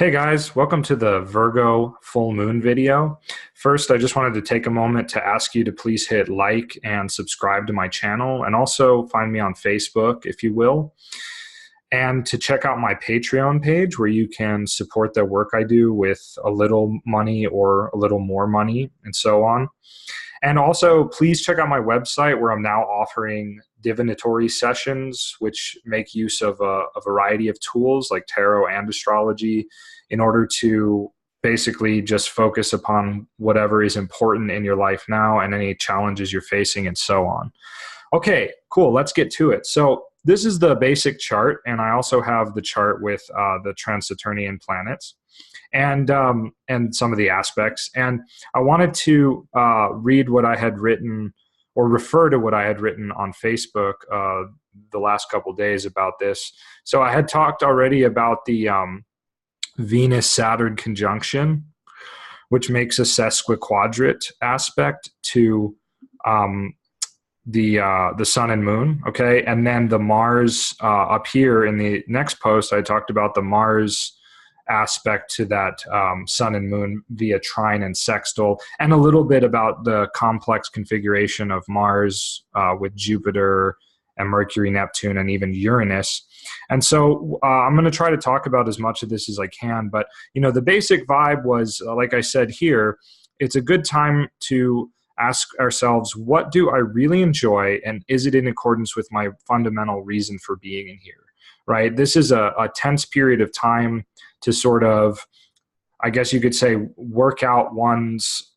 Hey guys, welcome to the Virgo full moon video. First, I just wanted to take a moment to ask you to please hit like and subscribe to my channel, and also find me on Facebook if you will, and to check out my Patreon page where you can support the work I do with a little money or a little more money and so on. And also, please check out my website where I'm now offering divinatory sessions, which make use of a variety of tools like tarot and astrology in order to basically just focus upon whatever is important in your life now and any challenges you're facing and so on. Okay, cool. Let's get to it. So this is the basic chart, and I also have the chart with the Trans-Saturnian planets and some of the aspects. And I wanted to read what I had written, or refer to what I had written on Facebook the last couple days about this. So I had talked already about the Venus-Saturn conjunction, which makes a sesquiquadrate aspect to the sun and moon. Okay, and then the Mars up here in the next post, I talked about the Mars aspect to that sun and moon via trine and sextile, and a little bit about the complex configuration of Mars with Jupiter and Mercury, Neptune, and even Uranus. And so I'm going to try to talk about as much of this as I can, but the basic vibe was, like I said here, it's a good time to ask ourselves, what do I really enjoy, and is it in accordance with my fundamental reason for being in here, right? This is a tense period of time to sort of, I guess you could say, work out one's,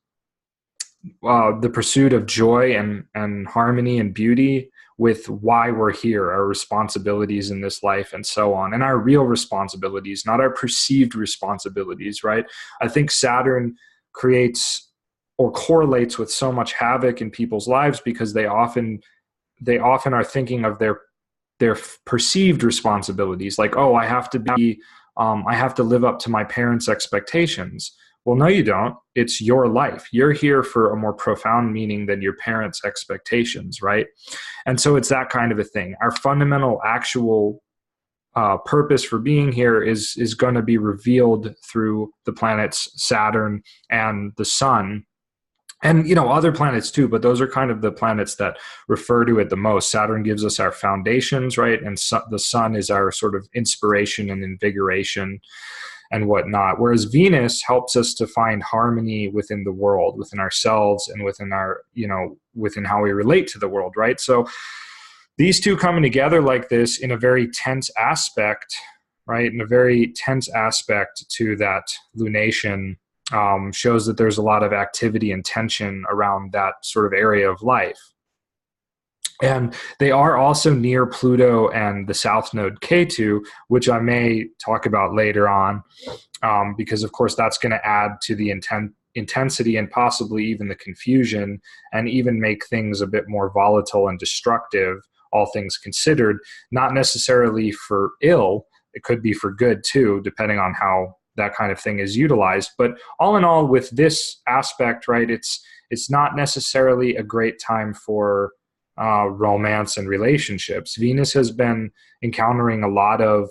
the pursuit of joy and harmony and beauty with why we're here, our responsibilities in this life and so on, and our real responsibilities, not our perceived responsibilities, right? I think Saturn creates or correlates with so much havoc in people's lives because they often are thinking of their perceived responsibilities, like, oh, I have to live up to my parents' expectations. Well, no, you don't. It's your life. You're here for a more profound meaning than your parents' expectations, right? And so it's that kind of a thing. Our fundamental, actual purpose for being here is going to be revealed through the planets Saturn and the Sun. And, other planets too, but those are kind of the planets that refer to it the most. Saturn gives us our foundations, right? And the Sun is our sort of inspiration and invigoration and whatnot. Whereas Venus helps us to find harmony within the world, within ourselves, and within within how we relate to the world, right? So these two coming together like this in a very tense aspect, right? In a very tense aspect to that lunation, shows that there's a lot of activity and tension around that sort of area of life. And they are also near Pluto and the South Node Ketu, which I may talk about later on, because of course that's going to add to the intensity and possibly even the confusion, and even make things a bit more volatile and destructive, all things considered. Not necessarily for ill, it could be for good too, depending on how that kind of thing is utilized. But all in all, with this aspect, right, it's not necessarily a great time for romance and relationships. Venus has been encountering a lot of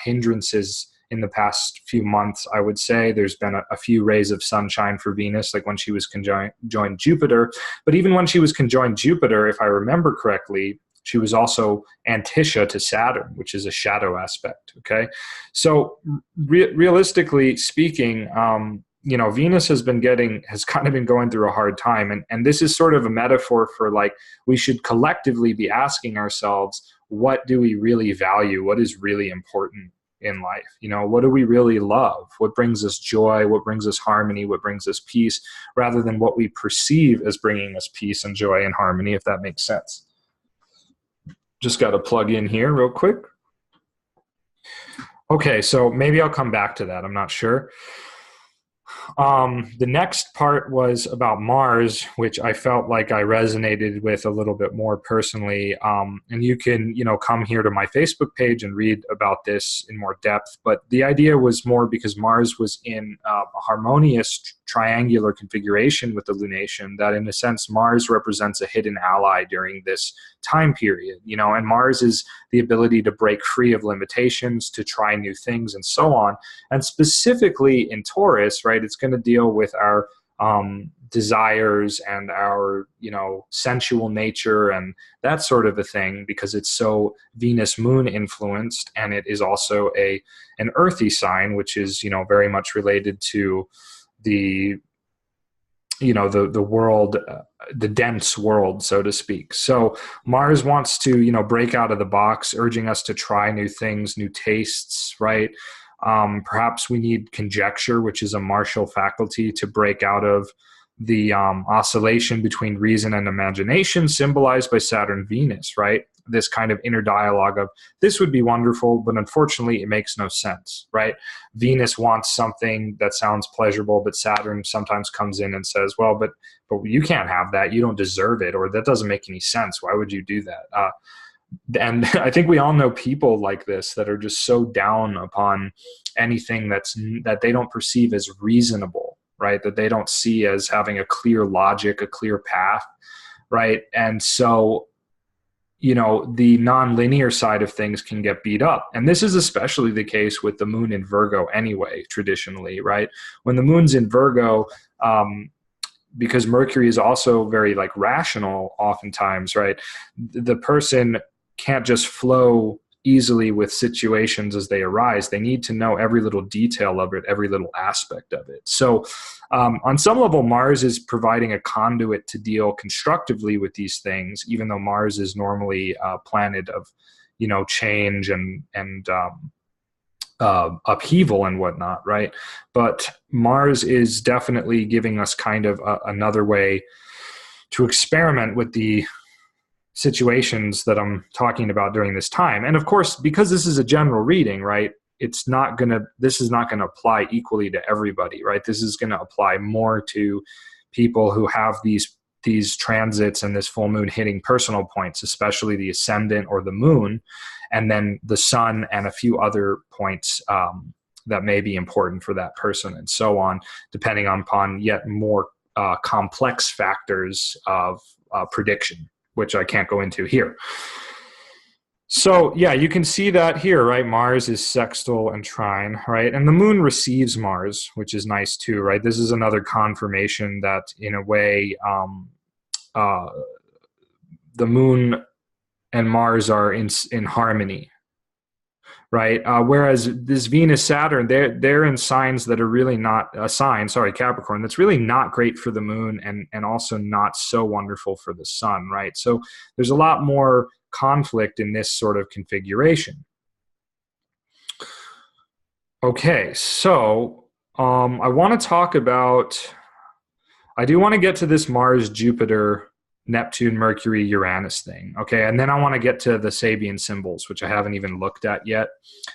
hindrances in the past few months, I would say. There's been a few rays of sunshine for Venus, like when she was conjoined Jupiter. But even when she was conjoined Jupiter, if I remember correctly, she was also antitia to Saturn, which is a shadow aspect, okay? So realistically speaking, Venus has kind of been going through a hard time. And this is sort of a metaphor for, like, we should collectively be asking ourselves, what do we really value? What is really important in life? What do we really love? What brings us joy? What brings us harmony? What brings us peace? Rather than what we perceive as bringing us peace and joy and harmony, if that makes sense. Just got to plug in here real quick. Okay, so maybe I'll come back to that. I'm not sure. The next part was about Mars, which I felt like I resonated with a little bit more personally. And you can, come here to my Facebook page and read about this in more depth. But the idea was more because Mars was in a harmonious triangular configuration with the lunation, that in a sense Mars represents a hidden ally during this time period, and Mars is the ability to break free of limitations, to try new things, and so on. And specifically in Taurus, right, it's going to deal with our desires and our sensual nature and that sort of a thing, because it's so Venus moon influenced, and it is also an earthy sign, which is very much related to the the world, the dense world, so to speak. So Mars wants to break out of the box, urging us to try new things, new tastes, right? Perhaps we need conjecture, which is a martial faculty, to break out of the oscillation between reason and imagination, symbolized by Saturn Venus, right? This kind of inner dialogue of, this would be wonderful, but unfortunately it makes no sense, right? Venus wants something that sounds pleasurable, but Saturn sometimes comes in and says, well, but you can't have that. You don't deserve it, or that doesn't make any sense. Why would you do that? And I think we all know people like this that are just so down upon anything that they don't perceive as reasonable, right? That they don't see as having a clear logic, a clear path, right? And so, the nonlinear side of things can get beat up. And this is especially the case with the moon in Virgo anyway, traditionally, right? When the moon's in Virgo, because Mercury is also very rational oftentimes, right? The person can't just flow easily with situations as they arise. They need to know every little detail of it, every little aspect of it. So on some level, Mars is providing a conduit to deal constructively with these things, even though Mars is normally a planet of, change and upheaval and whatnot, right? But Mars is definitely giving us kind of another way to experiment with the situations that I'm talking about during this time. And of course, because this is a general reading, right, this is not going to apply equally to everybody, right? This is going to apply more to people who have these transits and this full moon hitting personal points, especially the ascendant or the moon, and then the sun and a few other points that may be important for that person, and so on, depending upon yet more complex factors of prediction, which I can't go into here. So yeah, you can see that here, right? Mars is sextile and trine, right? And the moon receives Mars, which is nice too, right? This is another confirmation that in a way, the moon and Mars are in harmony, right? Whereas this Venus Saturn, they're in signs that are really not a sign, Capricorn, that's really not great for the moon, and also not so wonderful for the sun, right? So there's a lot more conflict in this sort of configuration. Okay, so I want to talk about, I do want to get to this Mars, Jupiter, Neptune, Mercury, Uranus thing. Okay. And then I want to get to the Sabian symbols, which I haven't even looked at yet,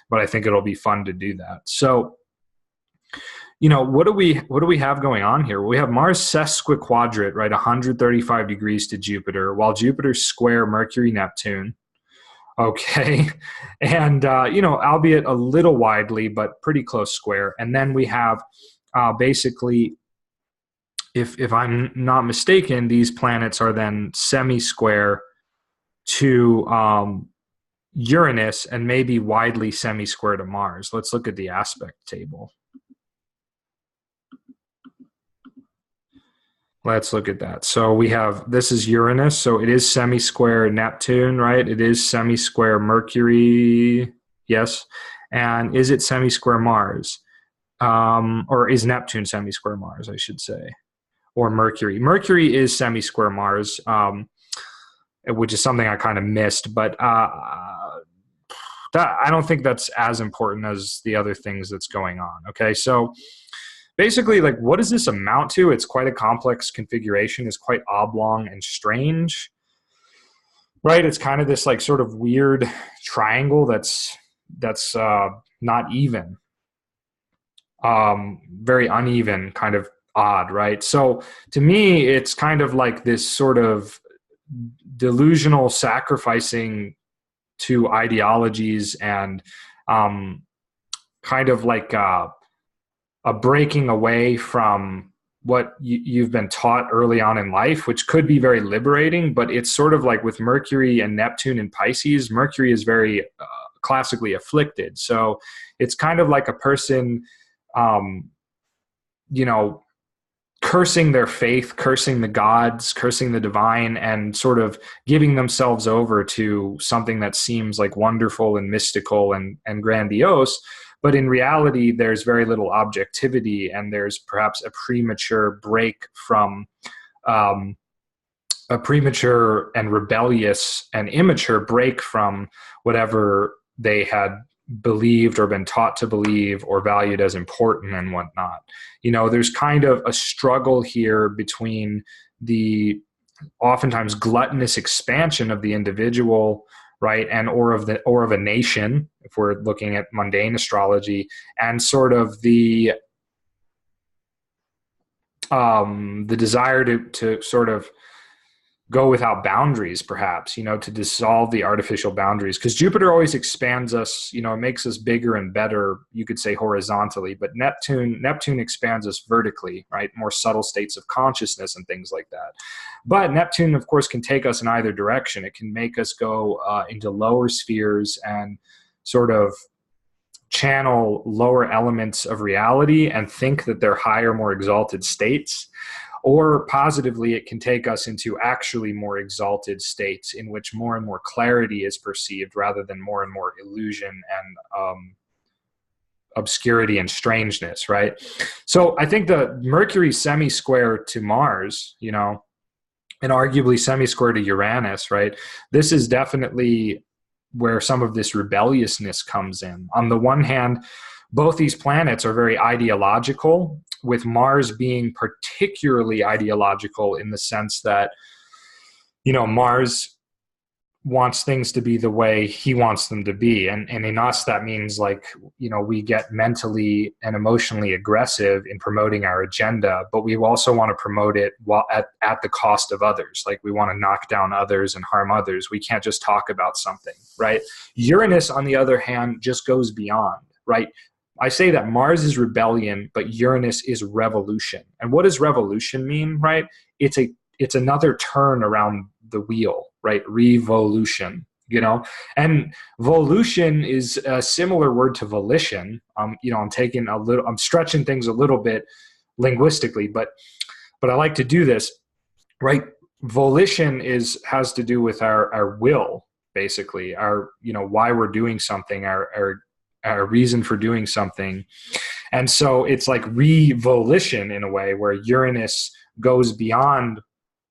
but I think it'll be fun to do that. So, what do we have going on here? We have Mars sesquiquadrate, right? 135 degrees to Jupiter, while Jupiter's square Mercury, Neptune. Okay. And, albeit a little widely, but pretty close square. And then we have basically, if I'm not mistaken, these planets are then semi-square to Uranus and maybe widely semi-square to Mars. Let's look at the aspect table. Let's look at that. So we have, this is Uranus, so it is semi-square Neptune, right? It is semi-square Mercury, yes. And is it semi-square Mars? Or is Neptune semi-square Mars, I should say? Or Mercury. Mercury is semi-square Mars, which is something I kind of missed, but I don't think that's as important as the other things that's going on. Okay, so basically, what does this amount to? It's quite a complex configuration. It's quite oblong and strange, right? It's kind of this sort of weird triangle that's not even, very uneven, kind of odd, right? So to me, it's kind of like this sort of delusional sacrificing to ideologies and kind of like a breaking away from what you've been taught early on in life, which could be very liberating. But it's sort of like with Mercury and Neptune in Pisces. Mercury is very classically afflicted, so it's kind of like a person, um, you know, cursing their faith, cursing the gods, cursing the divine, and sort of giving themselves over to something that seems like wonderful and mystical and grandiose. But in reality, there's very little objectivity, and there's perhaps a premature break from a premature and rebellious and immature break from whatever they had believed or been taught to believe or valued as important and whatnot. There's kind of a struggle here between the oftentimes gluttonous expansion of the individual, right, and or of a nation, if we're looking at mundane astrology, and sort of the desire to sort of go without boundaries, perhaps, to dissolve the artificial boundaries. Because Jupiter always expands us, it makes us bigger and better, you could say horizontally, but Neptune expands us vertically, right? More subtle states of consciousness and things like that. But Neptune, of course, can take us in either direction. It can make us go into lower spheres and sort of channel lower elements of reality and think that they're higher, more exalted states. Or positively, it can take us into actually more exalted states in which more and more clarity is perceived rather than more and more illusion and obscurity and strangeness, right? So I think the Mercury semi-square to Mars, and arguably semi-square to Uranus, right? This is definitely where some of this rebelliousness comes in. On the one hand, both these planets are very ideological, with Mars being particularly ideological in the sense that, Mars wants things to be the way he wants them to be. And in us, that means we get mentally and emotionally aggressive in promoting our agenda, but we also want to promote it while at the cost of others. Like we want to knock down others and harm others. We can't just talk about something, right? Uranus, on the other hand, just goes beyond, right? I say that Mars is rebellion, but Uranus is revolution. And what does revolution mean, right? It's another turn around the wheel, right? Revolution, and volution is a similar word to volition. I'm stretching things a little bit linguistically, but I like to do this, right? Volition has to do with our will, basically, our, why we're doing something, our reason for doing something. And so it's like revolition in a way, where Uranus goes beyond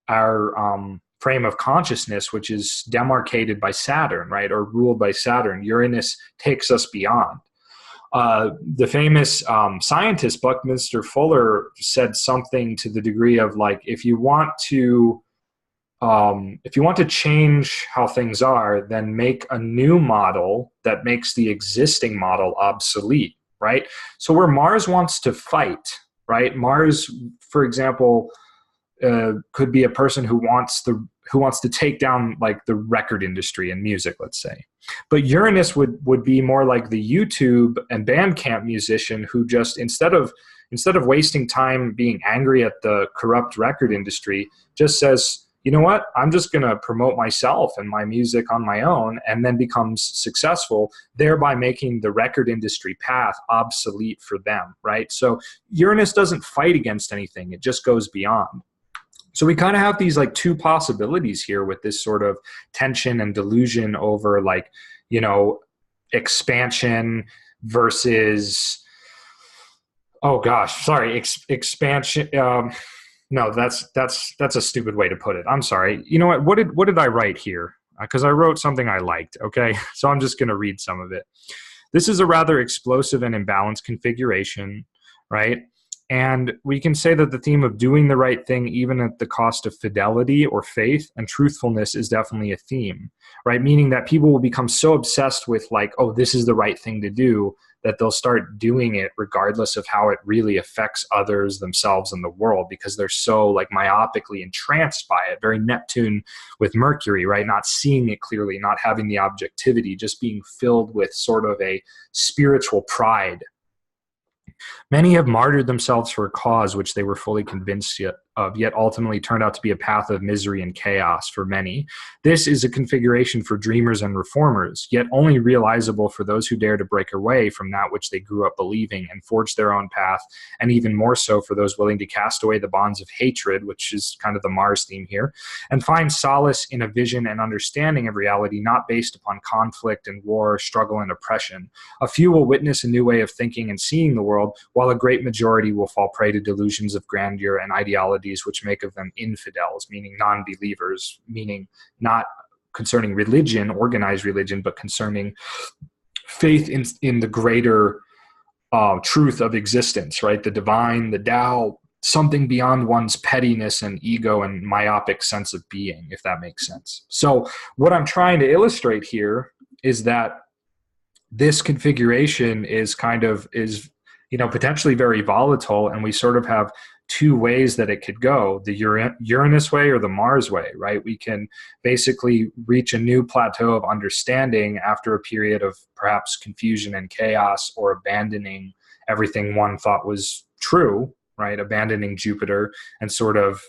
our frame of consciousness, which is demarcated by Saturn, right, or ruled by Saturn. Uranus takes us beyond. The famous scientist Buckminster Fuller said something to the degree of if you want to change how things are, then make a new model that makes the existing model obsolete, right? So where Mars wants to fight, right? Mars, for example, could be a person who wants to take down the record industry and music, let's say. But Uranus would be more like the YouTube and Bandcamp musician who just instead of wasting time being angry at the corrupt record industry, just says, you know what, I'm just going to promote myself and my music on my own, and then becomes successful, thereby making the record industry path obsolete for them, right? So Uranus doesn't fight against anything. It just goes beyond. So we kind of have these two possibilities here with this sort of tension and delusion over expansion versus, expansion. No, that's a stupid way to put it. I'm sorry. You know what? What did I write here? Because I wrote something I liked. Okay, so I'm just going to read some of it. This is a rather explosive and imbalanced configuration, right? And we can say that the theme of doing the right thing, even at the cost of fidelity or faith and truthfulness, is definitely a theme, right? Meaning that people will become so obsessed with this is the right thing to do, that they'll start doing it regardless of how it really affects others, themselves, and the world, because they're so myopically entranced by it. Very Neptune with Mercury, right? Not seeing it clearly, not having the objectivity, just being filled with sort of a spiritual pride. Many have martyred themselves for a cause which they were fully convinced of, yet ultimately turned out to be a path of misery and chaos for many. This is a configuration for dreamers and reformers, yet only realizable for those who dare to break away from that which they grew up believing and forge their own path, and even more so for those willing to cast away the bonds of hatred, which is kind of the Mars theme here, and find solace in a vision and understanding of reality not based upon conflict and war, struggle and oppression. A few will witness a new way of thinking and seeing the world, while a great majority will fall prey to delusions of grandeur and ideologies which make of them infidels, meaning non-believers, meaning not concerning religion, organized religion, but concerning faith in the greater truth of existence, right? The divine, the Tao, something beyond one's pettiness and ego and myopic sense of being, if that makes sense. So what I'm trying to illustrate here is that this configuration is potentially very volatile, and we sort of have two ways that it could go, the Uranus way or the Mars way, right? We can basically reach a new plateau of understanding after a period of perhaps confusion and chaos, or abandoning everything one thought was true, right? Abandoning Jupiter and sort of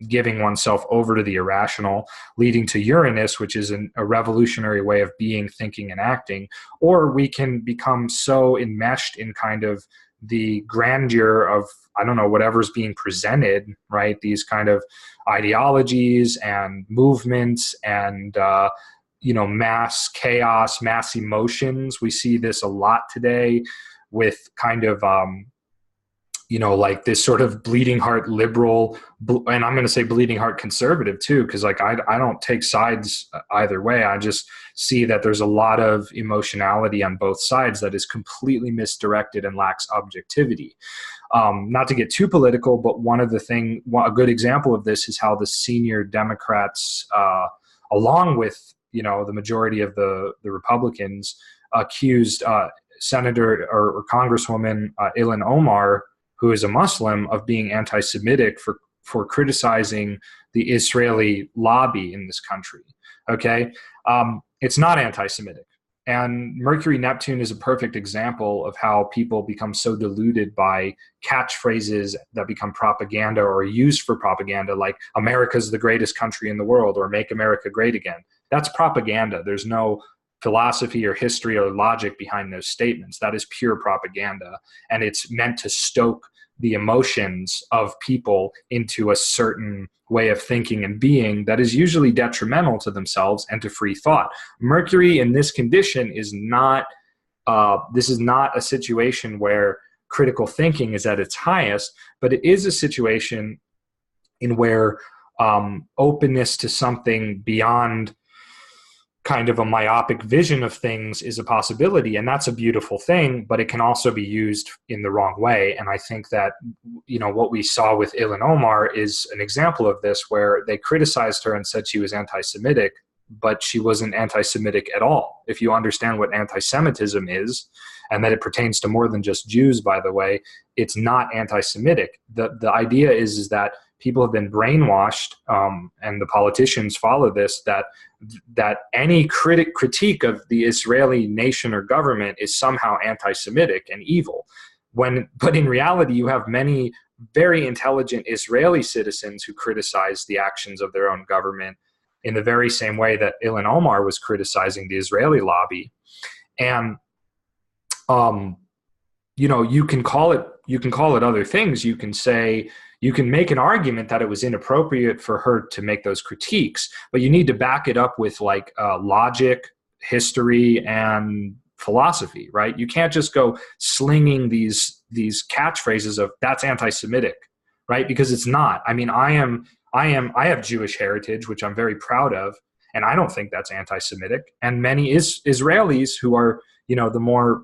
giving oneself over to the irrational, leading to Uranus, which is a revolutionary way of being, thinking, and acting. Or we can become so enmeshed in kind of the grandeur of, I don't know, whatever's being presented, right? These kind of ideologies and movements and, mass chaos, mass emotions. We see this a lot today with kind of, like this sort of bleeding heart liberal, and I'm going to say bleeding heart conservative too, because like I don't take sides either way. I just see that there's a lot of emotionality on both sides that is completely misdirected and lacks objectivity. Not to get too political, but a good example of this is how the senior Democrats, along with the majority of the Republicans, accused Senator or Congresswoman Ilhan Omar, who is a Muslim, of being anti-Semitic for criticizing the Israeli lobby in this country. Okay, it's not anti-Semitic. And Mercury Neptune is a perfect example of how people become so deluded by catchphrases that become propaganda or used for propaganda, like America's the greatest country in the world, or make America great again. That's propaganda. There's no philosophy or history or logic behind those statements. That is pure propaganda. And it's meant to stoke the emotions of people into a certain way of thinking and being that is usually detrimental to themselves and to free thought. Mercury in this condition is not, this is not a situation where critical thinking is at its highest, but it is a situation in where openness to something beyond kind of a myopic vision of things is a possibility, and that's a beautiful thing, but it can also be used in the wrong way. And I think that, what we saw with Ilhan Omar is an example of this, where they criticized her and said she was anti-Semitic, but she wasn't anti-Semitic at all. If you understand what anti-Semitism is, and that it pertains to more than just Jews, by the way, it's not anti-Semitic. The idea is that people have been brainwashed, and the politicians follow this, that any critique of the Israeli nation or government is somehow anti-Semitic and evil. But in reality, you have many very intelligent Israeli citizens who criticize the actions of their own government in the very same way that Ilhan Omar was criticizing the Israeli lobby. And you can call it other things. You can make an argument that it was inappropriate for her to make those critiques, but you need to back it up with logic, history, and philosophy, right? You can't just go slinging these catchphrases of that's anti-Semitic, right? Because it's not. I mean, I have Jewish heritage, which I'm very proud of, and I don't think that's anti-Semitic. And many Israelis who are, the more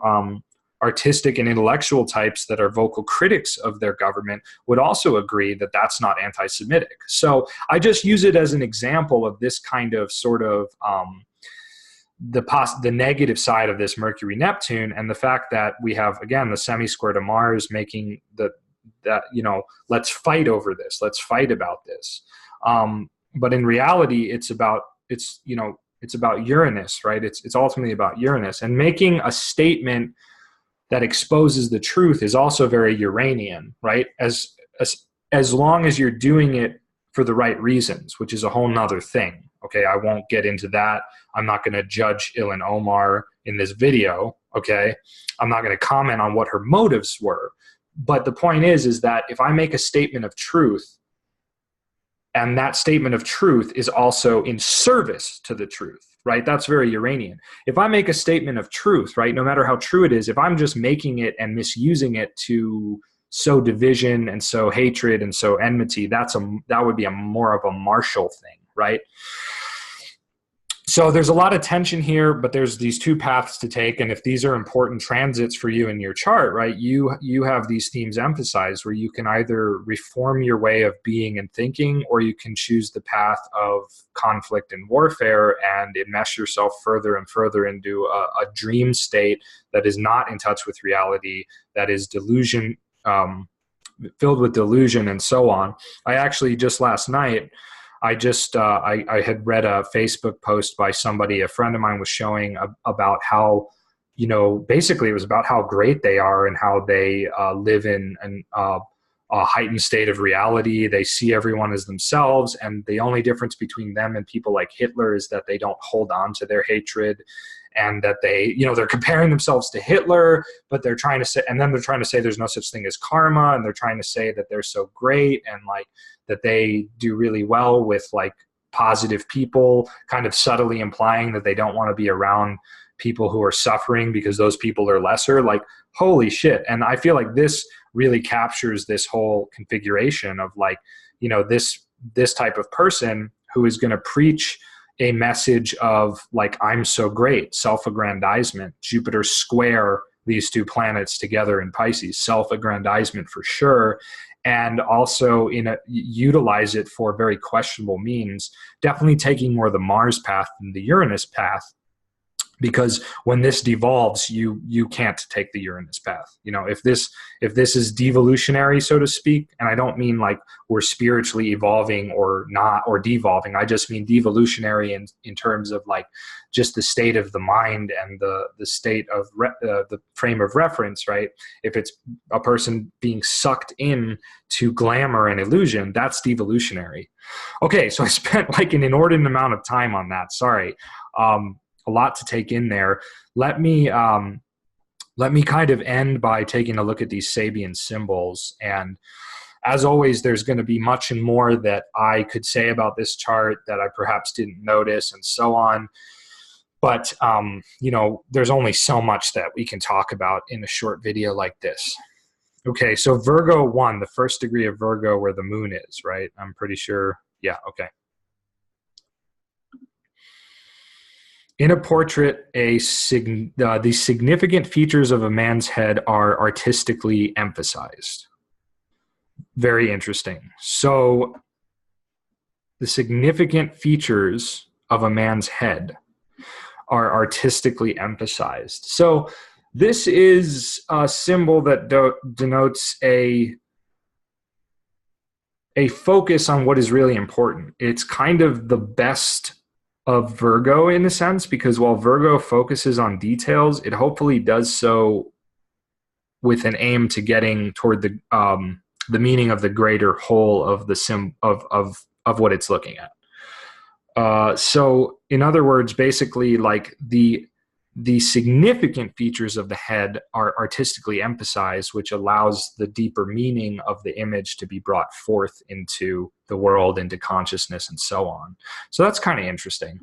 artistic and intellectual types that are vocal critics of their government would also agree that that's not anti-Semitic. So I just use it as an example of this kind of sort of the negative side of this Mercury Neptune, and the fact that we have, again, the semi-square to Mars making let's fight over this, let's fight about this. But in reality, it's about Uranus, right? It's ultimately about Uranus, and making a statement that exposes the truth is also very Uranian, right? As long as you're doing it for the right reasons, which is a whole nother thing. Okay, I won't get into that. I'm not going to judge Ilhan Omar in this video. Okay, I'm not going to comment on what her motives were. But the point is that if I make a statement of truth, and that statement of truth is also in service to the truth, right? That's very Uranian. If I make a statement of truth, right, no matter how true it is, if I'm just making it and misusing it to sow division and sow hatred and sow enmity, that would be more of a martial thing, right? So there's a lot of tension here, but there's these two paths to take. And if these are important transits for you in your chart, right, you have these themes emphasized where you can either reform your way of being and thinking, or you can choose the path of conflict and warfare and enmesh yourself further and further into a dream state that is not in touch with reality, that is delusion, filled with delusion and so on. I actually just last night, I had read a Facebook post by somebody, a friend of mine was showing about how, basically it was about how great they are and how they live in a heightened state of reality. They see everyone as themselves. And the only difference between them and people like Hitler is that they don't hold on to their hatred, and that they're comparing themselves to Hitler, but they're trying to say, and then they're trying to say there's no such thing as karma. And they're trying to say that they're so great and like that they do really well with like positive people, kind of subtly implying that they don't want to be around people who are suffering because those people are lesser. Like, holy shit. And I feel like this really captures this whole configuration of like, this type of person who is going to preach a message of like, I'm so great, self-aggrandizement. Jupiter square these two planets together in Pisces, self-aggrandizement for sure. And also utilize it for very questionable means, definitely taking more the Mars path than the Uranus path. Because when this devolves, you can't take the Uranus path. If this is devolutionary, so to speak, and I don't mean like we're spiritually evolving or not, or devolving. I just mean devolutionary in terms of like just the state of the mind and the state of the frame of reference, right? If it's a person being sucked in to glamour and illusion, that's devolutionary. Okay, so I spent like an inordinate amount of time on that. Sorry. A lot to take in there. Let me kind of end by taking a look at these Sabian symbols. And as always, there's going to be much and more that I could say about this chart that I perhaps didn't notice and so on. But, there's only so much that we can talk about in a short video like this. Okay, so Virgo 1, the first degree of Virgo where the moon is, right? I'm pretty sure. Yeah, okay. In a portrait, the significant features of a man's head are artistically emphasized. Very interesting. So the significant features of a man's head are artistically emphasized. So this is a symbol that denotes a focus on what is really important. It's kind of the best of Virgo in a sense, because while Virgo focuses on details, it hopefully does so with an aim to getting toward the meaning of the greater whole of the of what it's looking at. So in other words, basically like the significant features of the head are artistically emphasized, which allows the deeper meaning of the image to be brought forth into the world, into consciousness, and so on. So that's kind of interesting.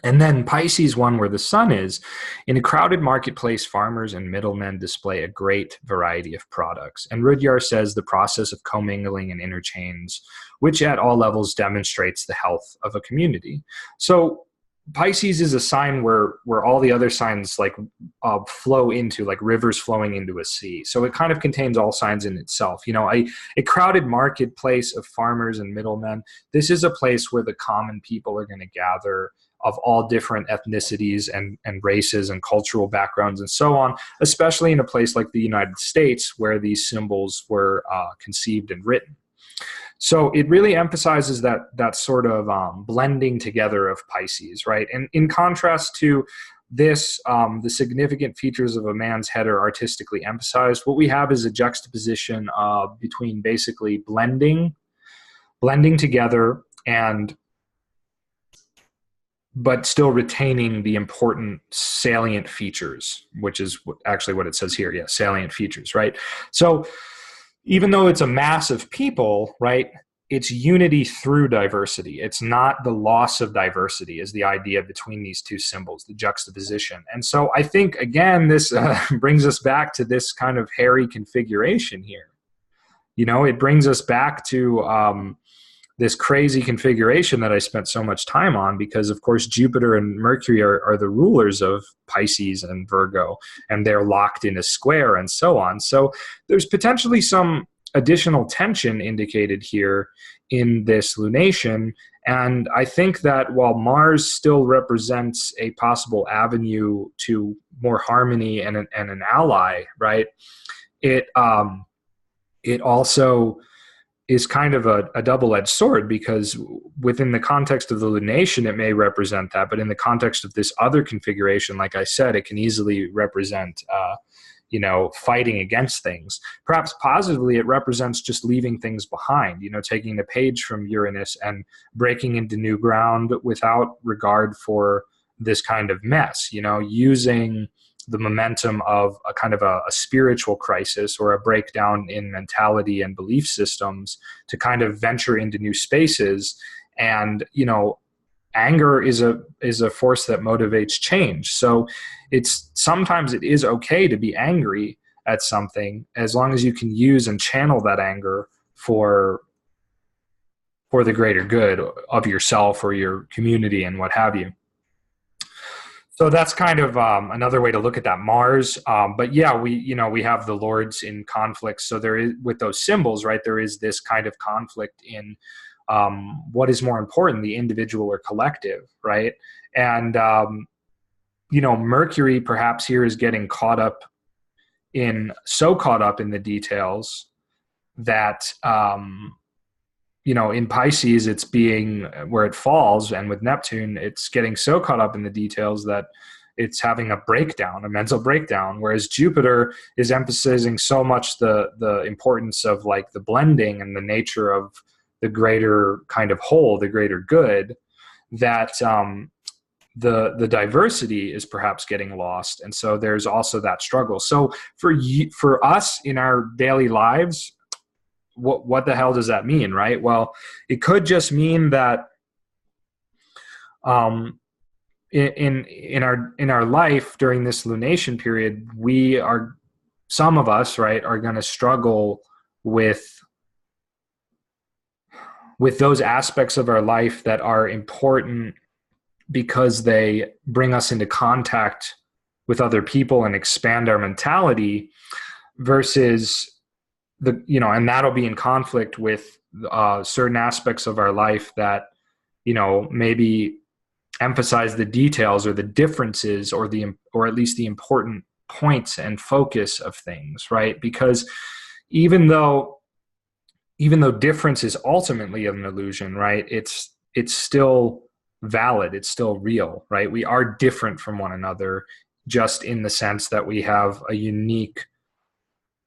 And then Pisces 1, where the sun is, in a crowded marketplace, farmers and middlemen display a great variety of products. And Rudyard says the process of commingling and interchange, which at all levels demonstrates the health of a community. So Pisces is a sign where all the other signs like flow into, like rivers flowing into a sea. So it kind of contains all signs in itself. A crowded marketplace of farmers and middlemen. This is a place where the common people are going to gather, of all different ethnicities and races and cultural backgrounds and so on, especially in a place like the United States where these symbols were conceived and written. So it really emphasizes that sort of blending together of Pisces, right? And in contrast to the significant features of a man's head are artistically emphasized. What we have is a juxtaposition between basically blending together and but still retaining the important salient features, which is actually what it says here. Yeah, salient features, right? So even though it's a mass of people, right, it's unity through diversity. It's not the loss of diversity is the idea between these two symbols, the juxtaposition. And so I think, again, this brings us back to this kind of hairy configuration here. It brings us back to this crazy configuration that I spent so much time on because, of course, Jupiter and Mercury are the rulers of Pisces and Virgo, and they're locked in a square and so on. So there's potentially some additional tension indicated here in this lunation. And I think that while Mars still represents a possible avenue to more harmony and an ally, right, it also is kind of a double-edged sword, because within the context of the lunation, it may represent that. But in the context of this other configuration, like I said, it can easily represent, fighting against things. Perhaps positively, it represents just leaving things behind, taking a page from Uranus and breaking into new ground without regard for this kind of mess, using the momentum of a kind of a spiritual crisis or a breakdown in mentality and belief systems to kind of venture into new spaces. And, anger is a force that motivates change. So sometimes it is okay to be angry at something as long as you can use and channel that anger for the greater good of yourself or your community and what have you. So that's kind of another way to look at that Mars. But yeah, we have the lords in conflict. So there is, with those symbols, right, there is this kind of conflict in what is more important, the individual or collective, right? And, Mercury perhaps here is getting caught up in the details that, in Pisces, it's being where it falls, and with Neptune, it's getting so caught up in the details that it's having a breakdown, a mental breakdown, whereas Jupiter is emphasizing so much the importance of like the blending and the nature of the greater kind of whole, the greater good, that the diversity is perhaps getting lost. And so there's also that struggle. So for us in our daily lives, what the hell does that mean, right? Well, it could just mean that in our life during this lunation period, some of us, right, are going to struggle with those aspects of our life that are important because they bring us into contact with other people and expand our mentality, versus and that'll be in conflict with certain aspects of our life that, maybe emphasize the details or the differences or at least the important points and focus of things, right? Because even though difference is ultimately an illusion, right, it's still valid, it's still real, right? We are different from one another, just in the sense that we have a unique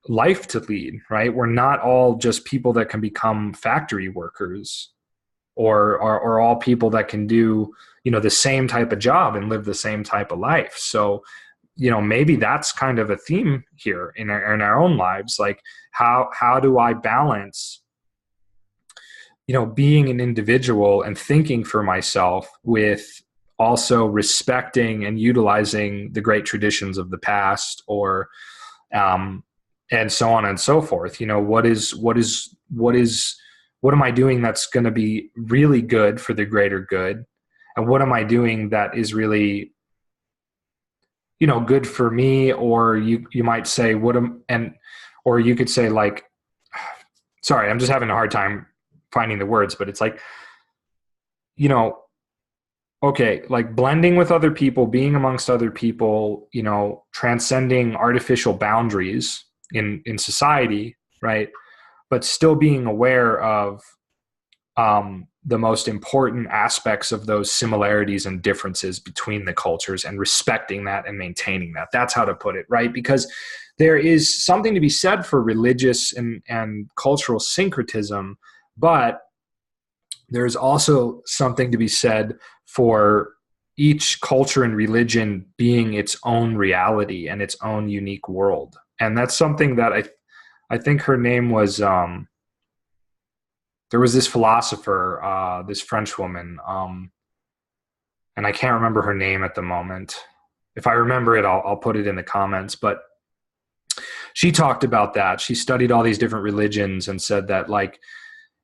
life to lead, right? We're not all just people that can become factory workers or all people that can do, the same type of job and live the same type of life. So, maybe that's kind of a theme here in our own lives. Like how do I balance, being an individual and thinking for myself with also respecting and utilizing the great traditions of the past, or and so on and so forth. What am I doing that's going to be really good for the greater good? And what am I doing that is really, good for me? Or you might say, or you could say, like, sorry, I'm just having a hard time finding the words, but it's like, okay, like blending with other people, being amongst other people, transcending artificial boundaries in society, right? But still being aware of the most important aspects of those similarities and differences between the cultures, and respecting that and maintaining that. That's how to put it, right? Because there is something to be said for religious and cultural syncretism, but there's also something to be said for each culture and religion being its own reality and its own unique world. And that's something that I think her name was, there was this philosopher, this French woman, and I can't remember her name at the moment. If I remember it, I'll put it in the comments. But she talked about that. She studied all these different religions and said that, like,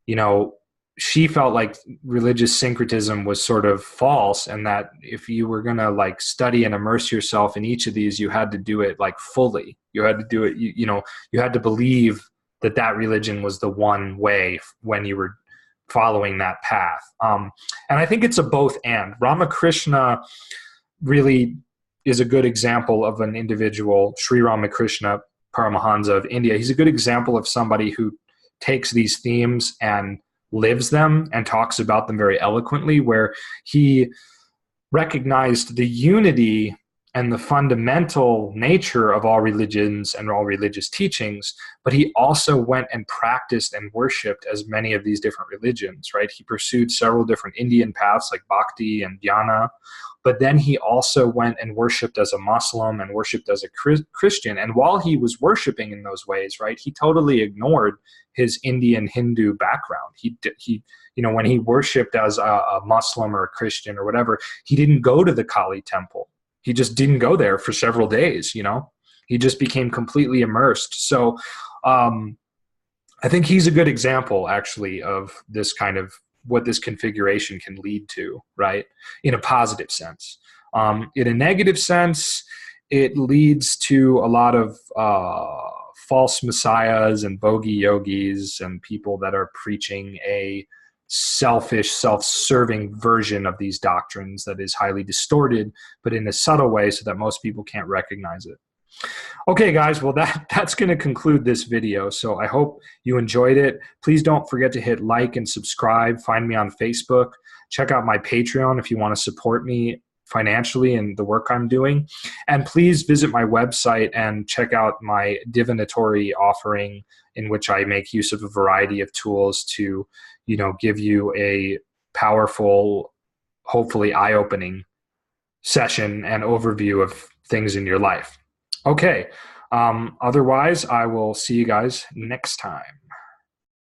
you know, she felt like religious syncretism was sort of false, and that if you were going to like study and immerse yourself in each of these, you had to do it like fully. You had to do it, you had to believe that that religion was the one way when you were following that path. And I think it's a both and. Ramakrishna really is a good example of an individual, Sri Ramakrishna Paramahansa of India. He's a good example of somebody who takes these themes and lives them and talks about them very eloquently, where he recognized the unity and the fundamental nature of all religions and all religious teachings, but he also went and practiced and worshipped as many of these different religions, right? He pursued several different Indian paths like bhakti and dhyana, but then he also went and worshipped as a Muslim and worshipped as a Christian. And while he was worshiping in those ways, right, he totally ignored his Indian Hindu background. He when he worshipped as a Muslim or a Christian or whatever, he didn't go to the Kali temple. He just didn't go there for several days, He just became completely immersed. So I think he's a good example, actually, of this kind of what this configuration can lead to, right? In a positive sense. In a negative sense, it leads to a lot of false messiahs and bogey yogis and people that are preaching a selfish, self-serving version of these doctrines that is highly distorted, but in a subtle way so that most people can't recognize it. Okay, guys, well, that's going to conclude this video. So I hope you enjoyed it. Please don't forget to hit like and subscribe. Find me on Facebook. Check out my Patreon if you want to support me financially in the work I'm doing. And please visit my website and check out my divinatory offering, in which I make use of a variety of tools to, give you a powerful, hopefully eye-opening session and overview of things in your life. Okay. Otherwise, I will see you guys next time.